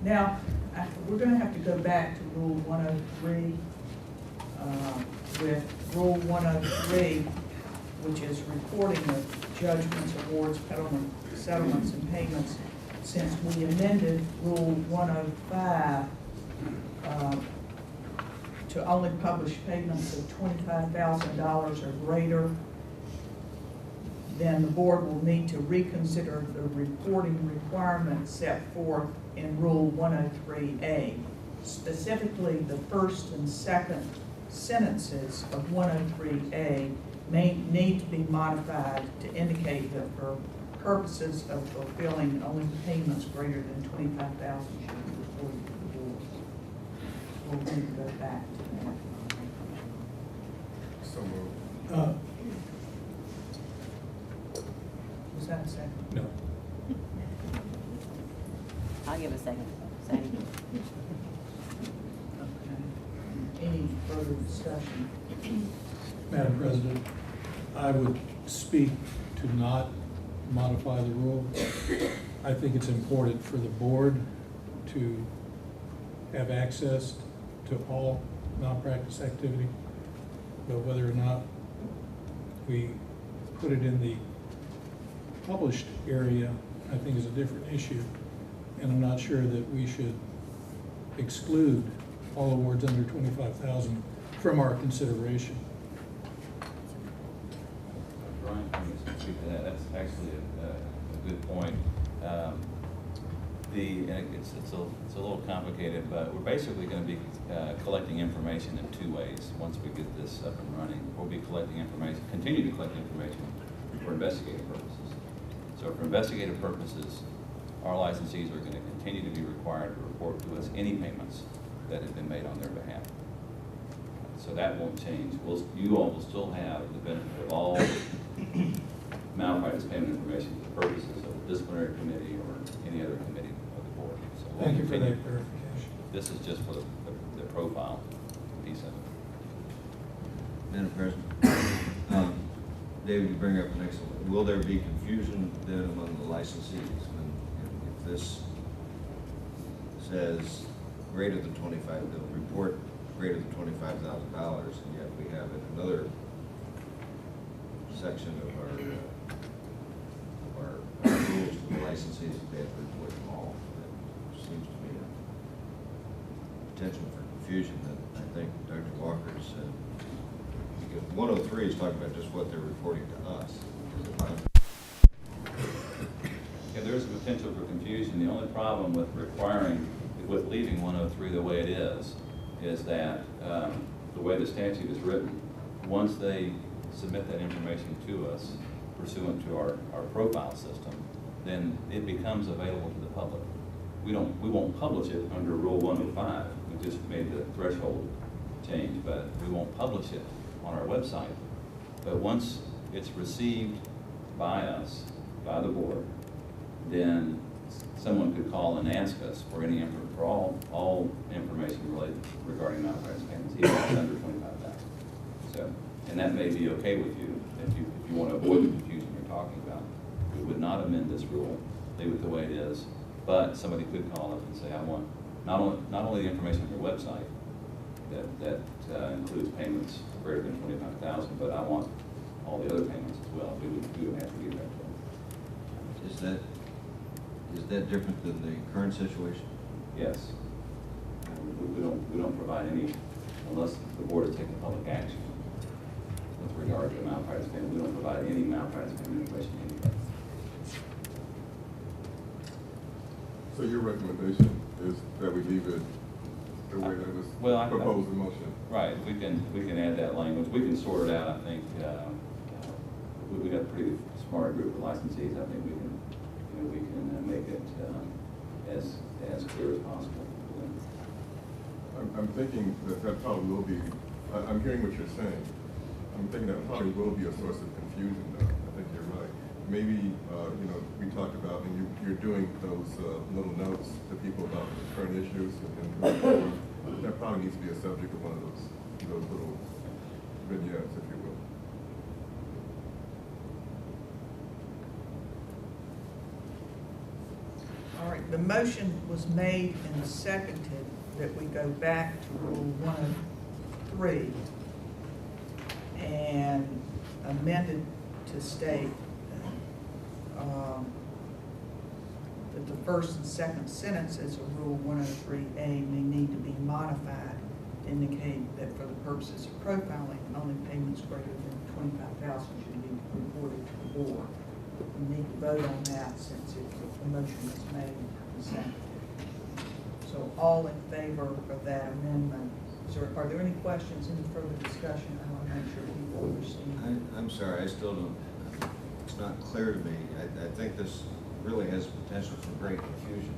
Now, we're going to have to go back to Rule 103 with Rule 103, which is reporting of judgments, awards, settlements, and payments. Since we amended Rule 105 to only publish payments of $25,000 or greater, then the board will need to reconsider the reporting requirements set forth in Rule 103A. Specifically, the first and second sentences of 103A may need to be modified to indicate that for purposes of fulfilling only payments greater than $25,000 should be reported to the board. We'll need to go back to that. So moved. Was that a second? No. I'll give a second. Second. Okay. Any further discussion? Madam President, I would speak to not modify the rule. I think it's important for the board to have access to all malpractice activity, but whether or not we put it in the published area, I think is a different issue. And I'm not sure that we should exclude all awards under $25,000 from our consideration. Brian, can you speak to that? That's actually a good point. It's a little complicated, but we're basically going to be collecting information in two ways. Once we get this up and running, we'll be collecting information, continue to collect information for investigative purposes. So for investigative purposes, our licensees are going to continue to be required to report to us any payments that have been made on their behalf. So that won't change. You all will still have the benefit of all malpractice payment information for purposes of the disciplinary committee or any other committee of the board. So we'll Thank you for continue. that clarification. This is just for the profile piece of it. Madam President, David, you bring up an excellent. Will there be confusion then among the licensees when if this says greater than 25, they'll report greater than $25,000, and yet we have in another section of our rules for the licensees that they have to report them all. That seems to me a potential for confusion that I think Dr. Walker said. Because 103 is talking about just what they're reporting to us. Yeah, there is a potential for confusion. The only problem with leaving 103 the way it is that the way the statute is written, once they submit that information to us pursuant to our profile system, then it becomes available to the public. We won't publish it under Rule 105. We just made the threshold change, but we won't publish it on our website. But once it's received by us, by the board, then someone could call and ask us for all information related regarding malpractice payments, even if it's under $25,000. So, and that may be okay with you if you want to avoid the confusion you're talking about. We would not amend this rule, leave it the way it is, but somebody could call up and say, I want not only the information on your website that includes payments greater than $25,000, but I want all the other payments as well. We would have to give that to them. Is that different than the current situation? Yes. We don't provide any, unless the board has taken public action with regard to malpractice payment. We don't provide any malpractice payment information to anybody. So your recommendation is that we leave it the way that was proposed in motion? Right. We can add that language. We can sort it out. I think we got a pretty smart group of licensees. I think we can make it as clear as possible. I'm thinking that probably will be. I'm hearing what you're saying. I'm thinking that probably will be a source of confusion, though. I think you're right. Maybe we talked about, and you're doing those little notes to people about the current issues, and that probably needs to be a subject of one of those little vignettes, if you will. All right, the motion was made and seconded that we go back to Rule 103 and amended to state that the first and second sentences of Rule 103A may need to be modified to indicate that for the purposes of profiling, only payments greater than $25,000 should be reported to the board. We need to vote on that since the motion was made and seconded. So all in favor of that amendment? Are there any questions, any further discussion? I want to make sure people understand. I'm sorry, I still don't, it's not clear to me. I think this really has potential for great confusion.